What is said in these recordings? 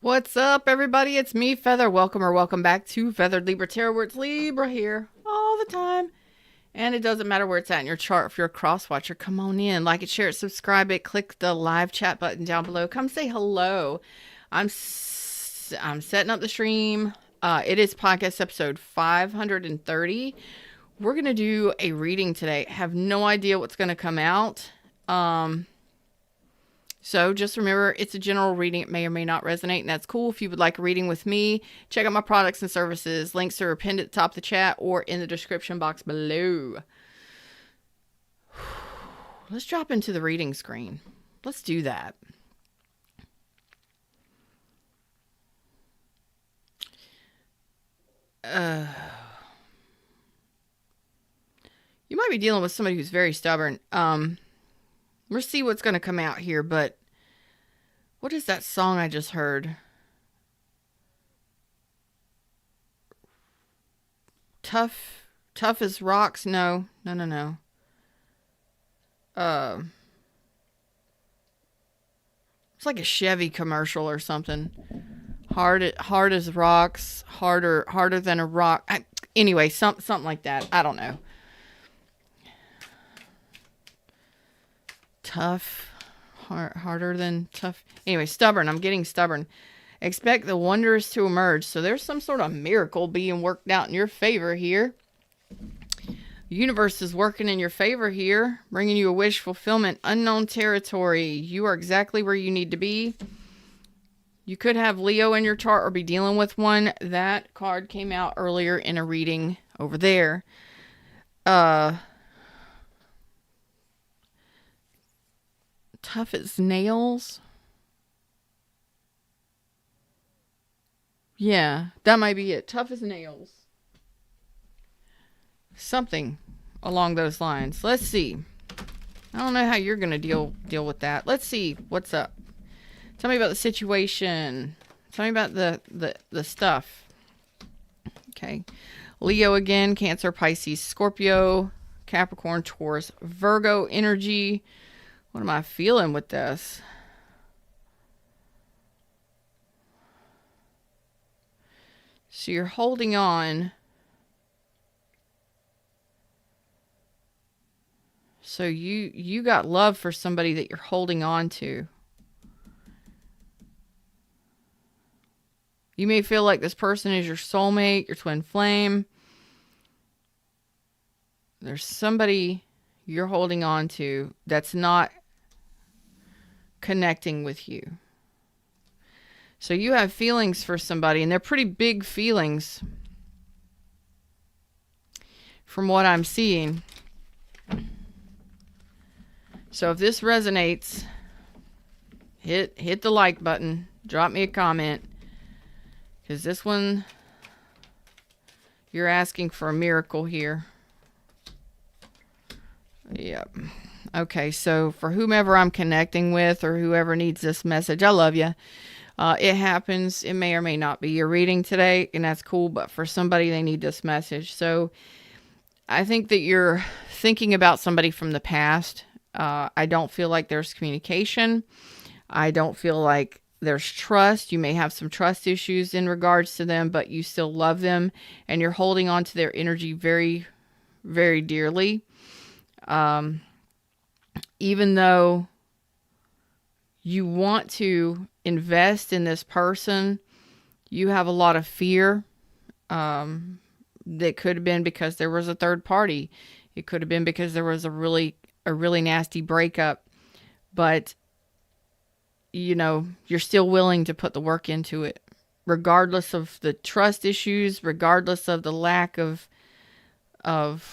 What's up, everybody? It's me, Feather. Welcome back to Feathered Libra Tarot, where it's Libra here all the time. And it doesn't matter where it's at in your chart. If you're a cross watcher, come on in. Like it, share it, subscribe it. Click the live chat button down below. Come say hello. I'm setting up the stream. It is podcast episode 530. We're going to do a reading today. Have no idea what's going to come out. So just remember, it's a general reading. It may or may not resonate, and that's cool. If you would like a reading with me, check out my products and services. Links are pinned at the top of the chat or in the description box below. Let's drop into the reading screen. Let's do that. You might be dealing with somebody who's very stubborn. We'll see what's going to come out here, but what is that song I just heard? Tough as rocks? No. It's like a Chevy commercial or something. Hard as rocks, harder than a rock. Anyway, something like that. I don't know. Tough, harder than tough. Anyway, stubborn. I'm getting stubborn. Expect the wonders to emerge. So there's some sort of miracle being worked out in your favor here. The universe is working in your favor here, bringing you a wish fulfillment. Unknown territory. You are exactly where you need to be. You could have Leo in your chart or be dealing with one. That card came out earlier in a reading over there. Tough as nails. Yeah, that might be it. Tough as nails. Something along those lines. Let's see. I don't know how you're going to deal with that. Let's see what's up. Tell me about the situation. Tell me about the stuff. Okay. Leo again, Cancer, Pisces, Scorpio, Capricorn, Taurus, Virgo energy. What am I feeling with this? So you're holding on. So you got love for somebody that you're holding on to. You may feel like this person is your soulmate, your twin flame. There's somebody you're holding on to that's not connecting with you. So you have feelings for somebody, and they're pretty big feelings from what I'm seeing. So if this resonates, hit the like button, drop me a comment, because this one, you're asking for a miracle here. Yep. Okay, so for whomever I'm connecting with or whoever needs this message, I love you. It happens. It may or may not be your reading today, and that's cool, but for somebody, they need this message. So I think that you're thinking about somebody from the past. I don't feel like there's communication. I don't feel like there's trust. You may have some trust issues in regards to them, but you still love them, and you're holding on to their energy very, very dearly. Even though you want to invest in this person, you have a lot of fear. That could have been because there was a third party. It could have been because there was a really nasty breakup. But, you're still willing to put the work into it, regardless of the trust issues, regardless of the lack of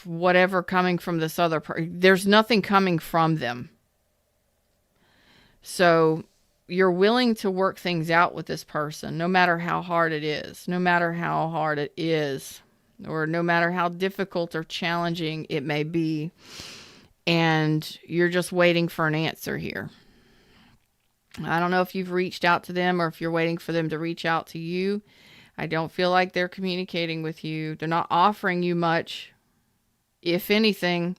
whatever coming from this other person. There's nothing coming from them. So you're willing to work things out with this person, no matter how hard it is, or no matter how difficult or challenging it may be. And you're just waiting for an answer here. I don't know if you've reached out to them or if you're waiting for them to reach out to you. I don't feel like they're communicating with you. They're not offering you much, if anything.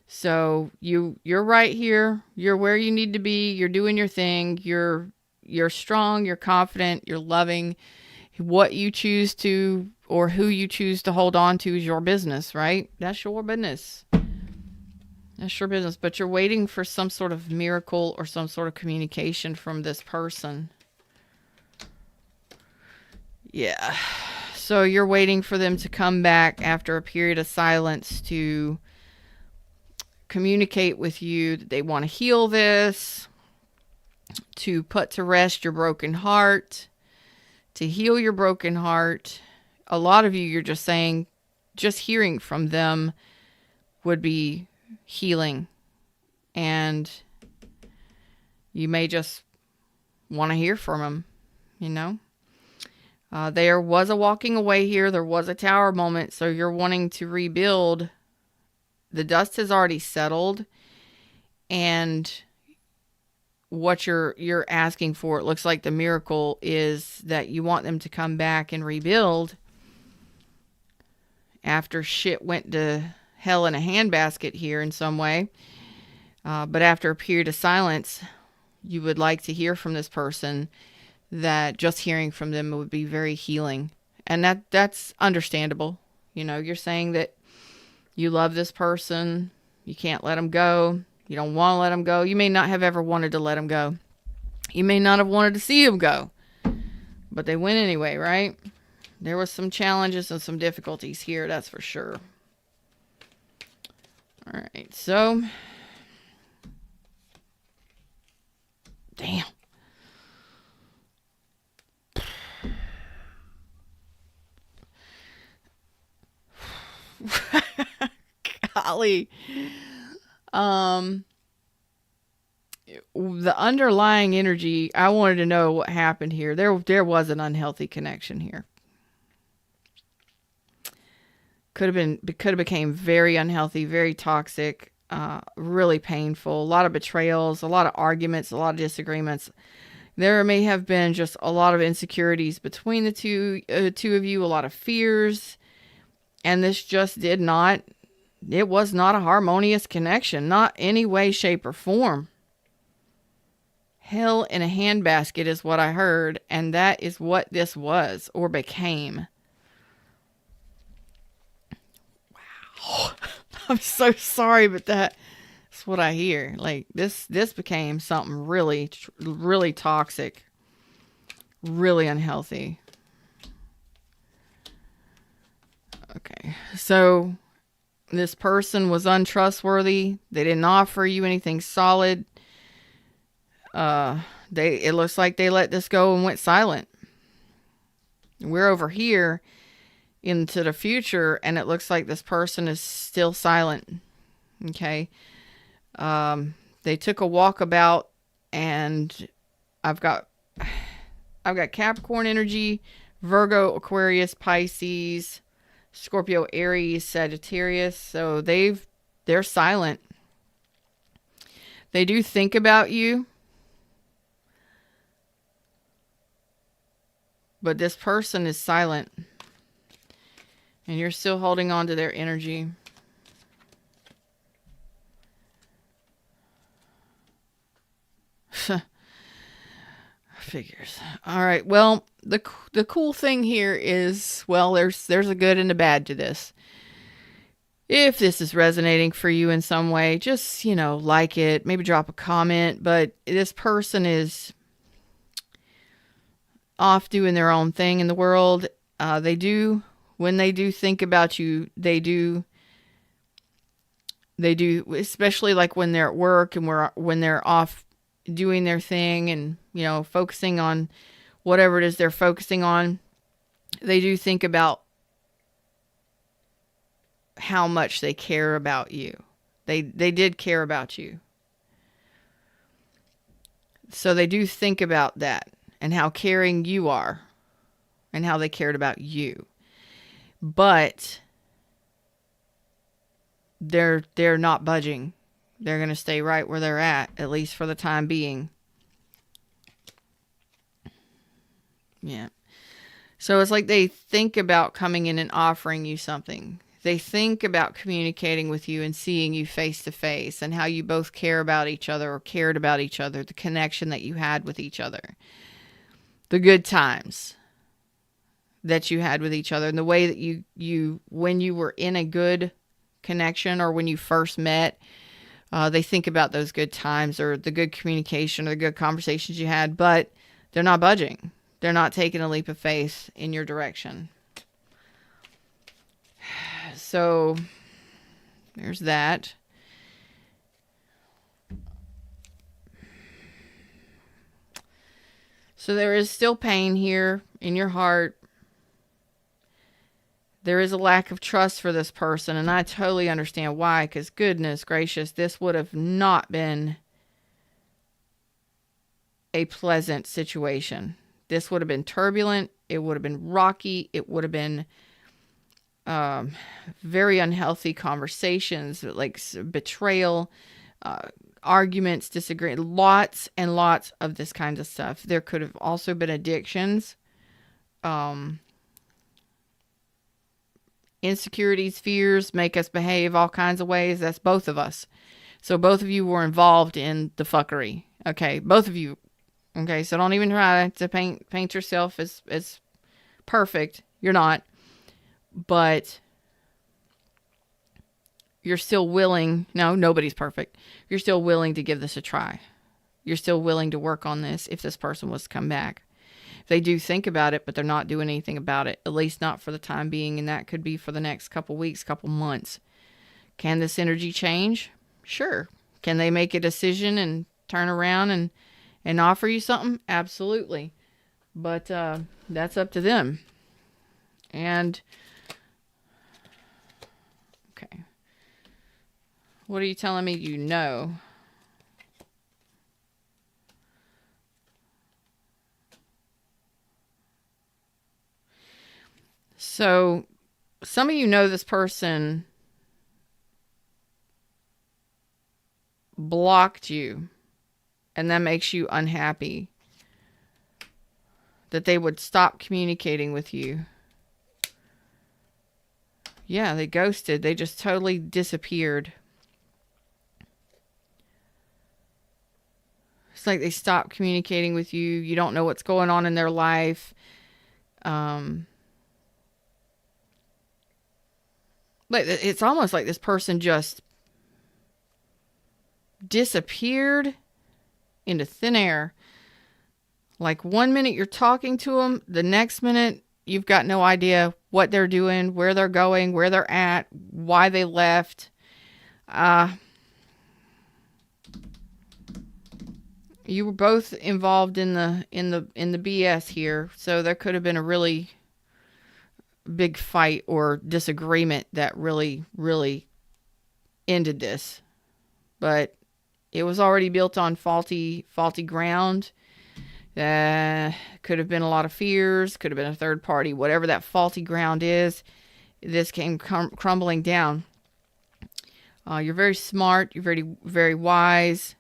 So you're right here. You're where you need to be. You're doing your thing. You're you're strong, you're confident, you're loving. What you choose to, or who you choose to hold on to, is your business, right? That's your business. That's your business. But you're waiting for some sort of miracle or some sort of communication from this person. Yeah. So you're waiting for them to come back after a period of silence to communicate with you that they want to heal this, to put to rest your broken heart, to heal your broken heart. A lot of you're just saying, just hearing from them would be healing. And you may just want to hear from them, you know. There was a walking away here. There was a tower moment. So you're wanting to rebuild. The dust has already settled. And what you're asking for, it looks like the miracle is that you want them to come back and rebuild after shit went to hell in a handbasket here in some way. But after a period of silence, you would like to hear from this person, that just hearing from them would be very healing. And that's understandable. You know, you're saying that you love this person. You can't let them go. You don't want to let them go. You may not have ever wanted to let them go. You may not have wanted to see them go. But they went anyway, right? There was some challenges and some difficulties here, that's for sure. All right, so. Damn. Golly. The underlying energy, I wanted to know what happened here. There was an unhealthy connection here. Could have became very unhealthy, very toxic, really painful. A lot of betrayals, a lot of arguments, a lot of disagreements. There may have been just a lot of insecurities between the two of you, a lot of fears, and this just it was not a harmonious connection, not any way, shape, or form. Hell in a handbasket is what I heard, and that is what this was or became. Wow. I'm so sorry, but that's what I hear. Like this became something really, really toxic, really unhealthy. Okay, so this person was untrustworthy. They didn't offer you anything solid. It looks like they let this go and went silent. We're over here into the future, and it looks like this person is still silent. Okay. They took a walkabout, and I've got Capricorn energy, Virgo, Aquarius, Pisces, Scorpio, Aries, Sagittarius. So they're silent. They do think about you, but this person is silent, and you're still holding on to their energy. Figures. All right. Well, the cool thing here is, well, there's a good and a bad to this. If this is resonating for you in some way, just, like it, maybe drop a comment. But this person is off doing their own thing in the world. When they do think about you, they do, especially like when they're at work and when they're off doing their thing and, focusing on whatever it is they're focusing on. They do think about how much they care about you. They did care about you. So they do think about that and how caring you are and how they cared about you. But they're not budging. They're going to stay right where they're at least for the time being. Yeah. So it's like they think about coming in and offering you something. They think about communicating with you and seeing you face to face and how you both care about each other or cared about each other, the connection that you had with each other, the good times that you had with each other, and the way that you when you were in a good connection or when you first met, they think about those good times or the good communication or the good conversations you had, but they're not budging. They're not taking a leap of faith in your direction. So there's that. So there is still pain here in your heart. There is a lack of trust for this person, and I totally understand why, because goodness gracious, this would have not been a pleasant situation. This would have been turbulent. It would have been rocky. It would have been very unhealthy conversations, like betrayal, arguments, disagreement, lots and lots of this kind of stuff. There could have also been addictions, insecurities, fears make us behave all kinds of ways. That's both of us. So both of you were involved in the fuckery. Okay, both of you. Okay, so don't even try to paint yourself as perfect. You're not. But you're still willing. No, nobody's perfect. You're still willing to give this a try. You're still willing to work on this if this person was to come back. They do think about it, but they're not doing anything about it, at least not for the time being, and that could be for the next couple weeks, couple months. Can this energy change? Sure. Can they make a decision and turn around and offer you something? Absolutely. But that's up to them. And okay. What are you telling me you know? So, some of you know this person blocked you, and that makes you unhappy. That they would stop communicating with you. Yeah, they ghosted. They just totally disappeared. It's like they stopped communicating with you. You don't know what's going on in their life. Like it's almost like this person just disappeared into thin air. Like 1 minute you're talking to them, the next minute you've got no idea what they're doing, where they're going, where they're at, why they left. You were both involved in the BS here, so there could have been a really big fight or disagreement that really ended this. But it was already built on faulty ground. Could have been a lot of fears, could have been a third party, whatever that faulty ground is. This came crumbling down. You're very smart. You're very wise.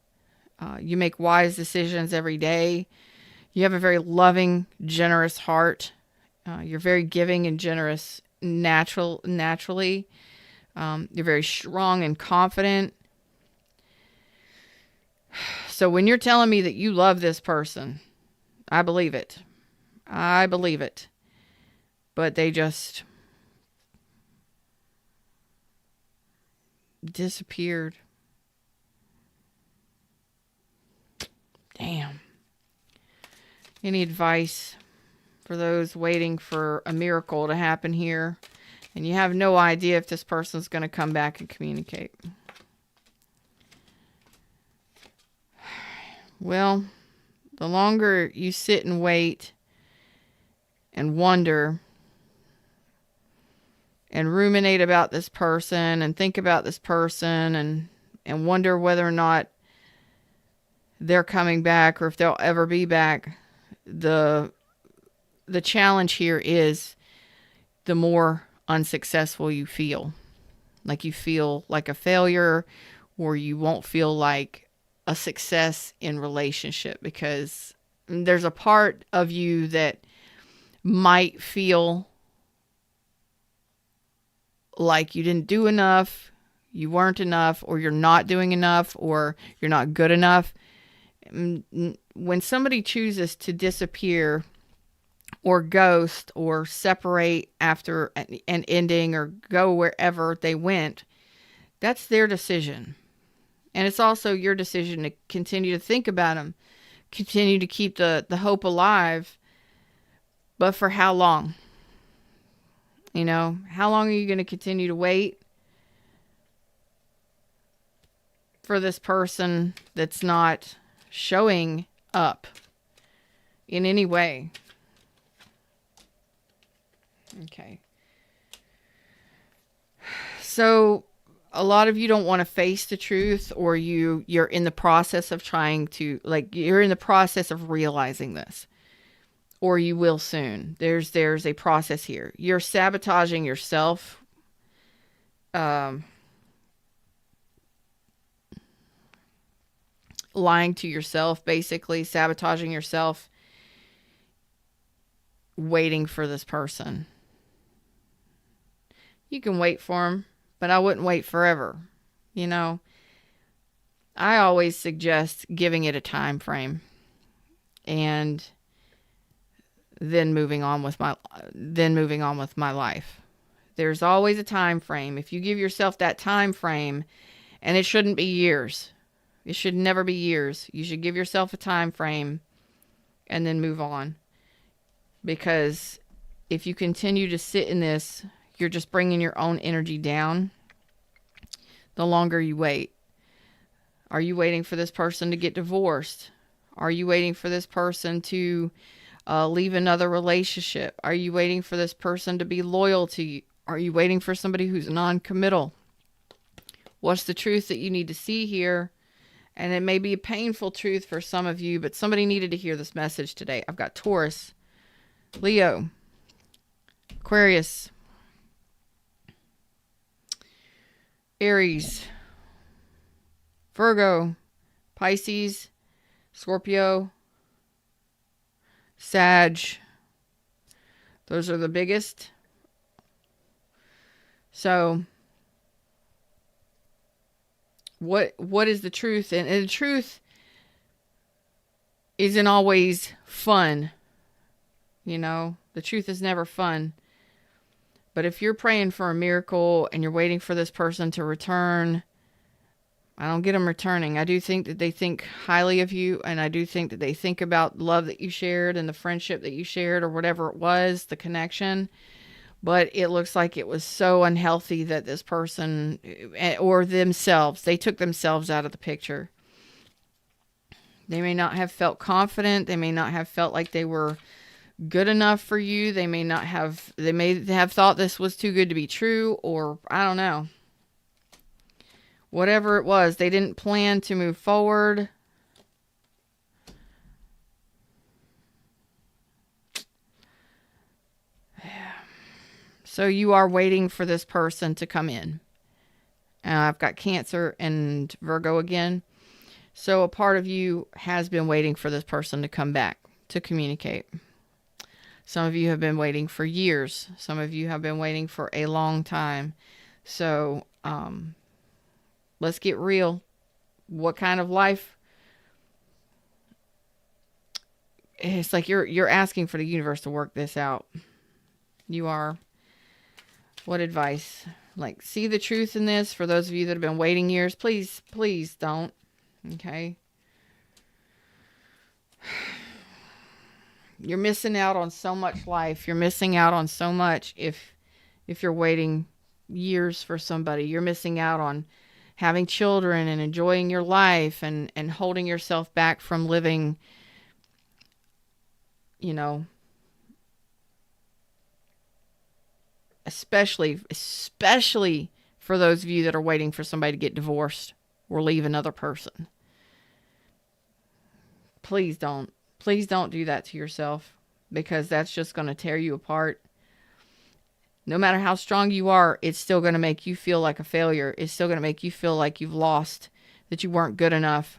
You make wise decisions every day. You have a very loving, generous heart. You're very giving and generous naturally. You're very strong and confident. So when you're telling me that you love this person, I believe it. I believe it. But they just disappeared. Damn. Any advice for those waiting for a miracle to happen here, and you have no idea if this person's going to come back and communicate? Well, the longer you sit and wait and wonder and ruminate about this person and think about this person and wonder whether or not they're coming back or if they'll ever be back, the challenge here is the more unsuccessful you feel. Like you feel like a failure, or you won't feel like a success in relationship, because there's a part of you that might feel like you didn't do enough, you weren't enough, or you're not doing enough, or you're not good enough. When somebody chooses to disappear or ghost or separate after an ending or go wherever they went, that's their decision. And it's also your decision to continue to think about them, continue to keep the hope alive. But for how long? How long are you going to continue to wait for this person that's not showing up in any way? Okay. So a lot of you don't want to face the truth, or you're in the process of trying to, you're in the process of realizing this, or you will soon. There's a process here. You're sabotaging yourself. Lying to yourself, basically sabotaging yourself, waiting for this person. You can wait for them, but I wouldn't wait forever. I always suggest giving it a time frame and then moving on with my life. There's always a time frame. If you give yourself that time frame, and it shouldn't be years. It should never be years. You should give yourself a time frame and then move on. Because if you continue to sit in this, you're just bringing your own energy down the longer you wait. Are you waiting for this person to get divorced? Are you waiting for this person to leave another relationship? Are you waiting for this person to be loyal to you? Are you waiting for somebody who's non-committal? What's the truth that you need to see here? And it may be a painful truth for some of you, but somebody needed to hear this message today. I've got Taurus, Leo, Aquarius, Aries, Virgo, Pisces, Scorpio, Sag. Those are the biggest. So what is the truth? And the truth isn't always fun. The truth is never fun. But if you're praying for a miracle and you're waiting for this person to return, I don't get them returning. I do think that they think highly of you, and I do think that they think about the love that you shared and the friendship that you shared, or whatever it was, the connection. But it looks like it was so unhealthy that this person, or themselves, they took themselves out of the picture. They may not have felt confident. They may not have felt like they were good enough for you. They may have thought this was too good to be true, or I don't know. Whatever it was, they didn't plan to move forward. So you are waiting for this person to come in. I've got Cancer and Virgo again. So a part of you has been waiting for this person to come back to communicate. Some of you have been waiting for years. Some of you have been waiting for a long time. So let's get real. What kind of life? It's like you're asking for the universe to work this out. You are. What advice? See the truth in this. For those of you that have been waiting years, please don't. Okay. You're missing out on so much life. You're missing out on so much if you're waiting years for somebody. You're missing out on having children and enjoying your life and holding yourself back from living, especially for those of you that are waiting for somebody to get divorced or leave another person. Please don't do that to yourself, because that's just going to tear you apart. No matter how strong you are, it's still going to make you feel like a failure. It's still going to make you feel like you've lost, that you weren't good enough.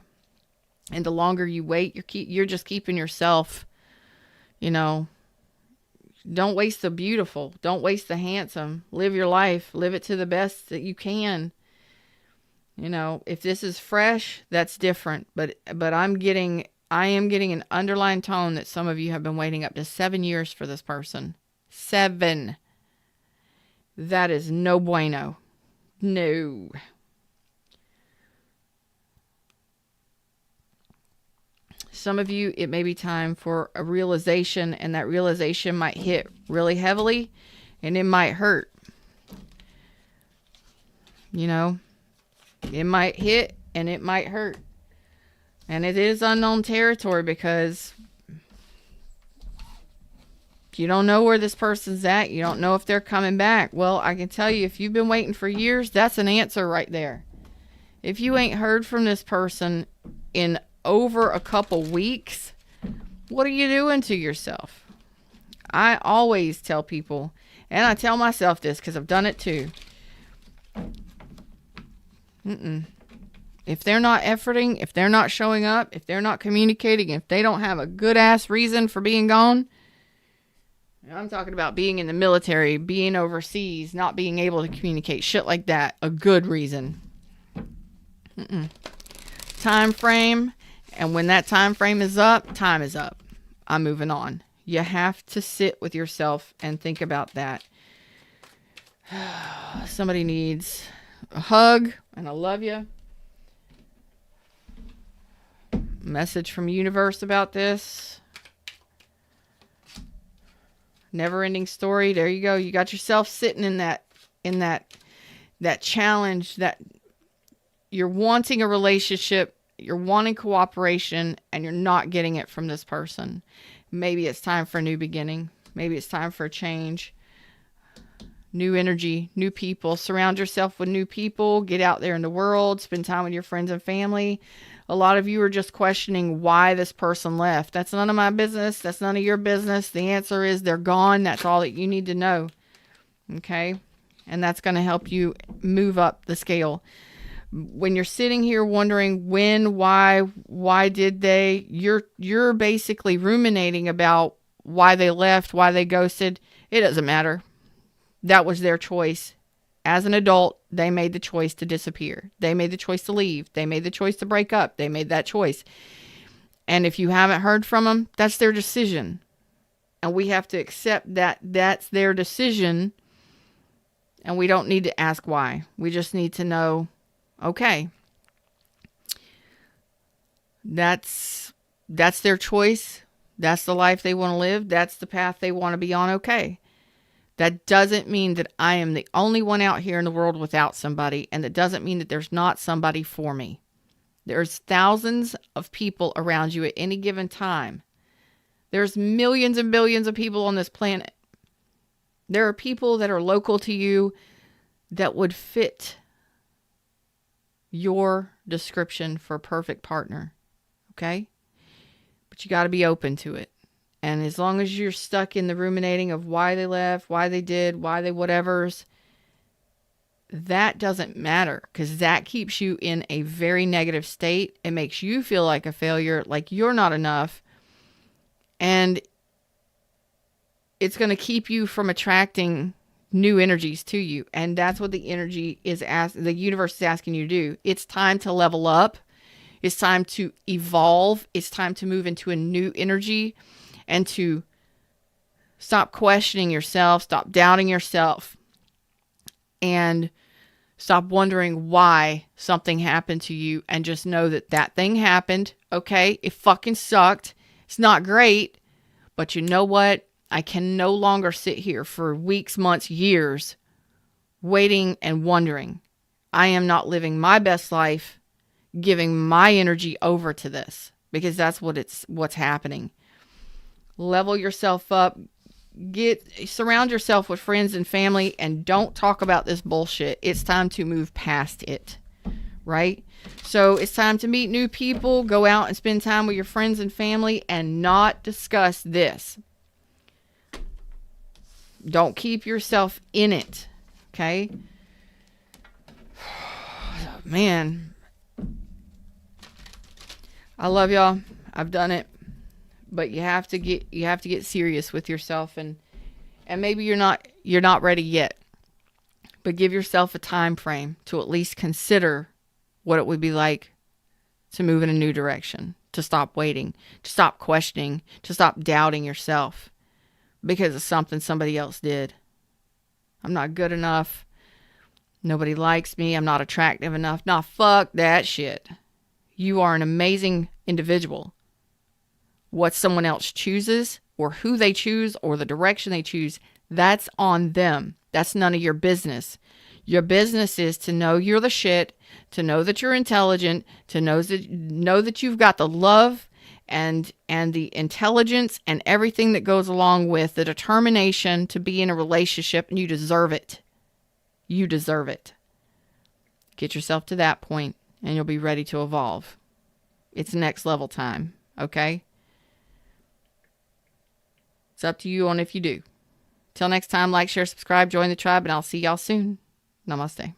And the longer you wait, you're just keeping yourself, Don't waste the beautiful. Don't waste the handsome. Live your life. Live it to the best that you can. You know, if this is fresh, that's different. But I am getting an underlying tone that some of you have been waiting up to 7 years for this person. 7. That is no bueno. No. Some of you, it may be time for a realization, and that realization might hit really heavily, and it might hurt. You know, it might hit and it might hurt. And it is unknown territory because you don't know where this person's at. You don't know if they're coming back. Well, I can tell you, if you've been waiting for years, that's an answer right there. If you ain't heard from this person in over a couple weeks, what are you doing to yourself? I always tell people, and I tell myself this because I've done it too. If they're not efforting, if they're not showing up, if they're not communicating, if they don't have a good ass reason for being gone, I'm talking about being in the military, being overseas, not being able to communicate, shit like that, a good reason. Time frame. And when that time frame is up, time is up. I'm moving on. You have to sit with yourself and think about that. Somebody needs a hug, and I love you. Message from universe about this. Never ending story. There you go. You got yourself sitting in that challenge that you're wanting a relationship. You're wanting cooperation and you're not getting it from this person. Maybe it's time for a new beginning. Maybe it's time for a change. New energy, new people. Surround yourself with new people. Get out there in the world. Spend time with your friends and family. A lot of you are just questioning why this person left. That's none of my business. That's none of your business. The answer is they're gone. That's all that you need to know. Okay? And that's going to help you move up the scale. When you're sitting here wondering when, why did they, you're basically ruminating about why they left, why they ghosted. It doesn't matter. That was their choice. As an adult, they made the choice to disappear. They made the choice to leave. They made the choice to break up. They made that choice. And if you haven't heard from them, that's their decision. And we have to accept that that's their decision. And we don't need to ask why. We just need to know, okay, that's their choice. That's the life they want to live. That's the path they want to be on. Okay. That doesn't mean that I am the only one out here in the world without somebody. And that doesn't mean that there's not somebody for me. There's thousands of people around you at any given time. There's millions and billions of people on this planet. There are people that are local to you that would fit your description for a perfect partner. Okay? But you got to be open to it. And as long as you're stuck in the ruminating of why they left, why they did, why they whatevers, that doesn't matter because that keeps you in a very negative state. It makes you feel like a failure, like you're not enough. And it's going to keep you from attracting new energies to you. And that's what the energy is the universe is asking you to do. It's time to level up. It's time to evolve. It's time to move into a new energy and to stop questioning yourself, stop doubting yourself, and stop wondering why something happened to you and just know that that thing happened. Okay, it fucking sucked. It's not great, but you know what? I can no longer sit here for weeks, months, years waiting and wondering. I am not living my best life, giving my energy over to this because that's what's happening. Level yourself up. Surround yourself with friends and family and don't talk about this bullshit. It's time to move past it, right? So it's time to meet new people, go out and spend time with your friends and family and not discuss this. Don't keep yourself in it, okay? Man, I love y'all. I've done it. But you have to get serious with yourself and And maybe you're not ready yet. But give yourself a time frame to at least consider what it would be like to move in a new direction, to stop waiting, to stop questioning, to stop doubting yourself because of something somebody else did. I'm not good enough. Nobody likes me. I'm not attractive enough. Nah, fuck that shit. You are an amazing individual. What someone else chooses, or who they choose, or the direction they choose, that's on them. That's none of your business. Your business is to know you're the shit, to know that you're intelligent, to know that you've got the love and the intelligence and everything that goes along with the determination to be in a relationship, and you deserve it. You deserve it. Get yourself to that point and you'll be ready to evolve. It's next level time, okay? It's up to you on if you do. Till next time, like, share, subscribe, join the tribe, and I'll see y'all soon. Namaste.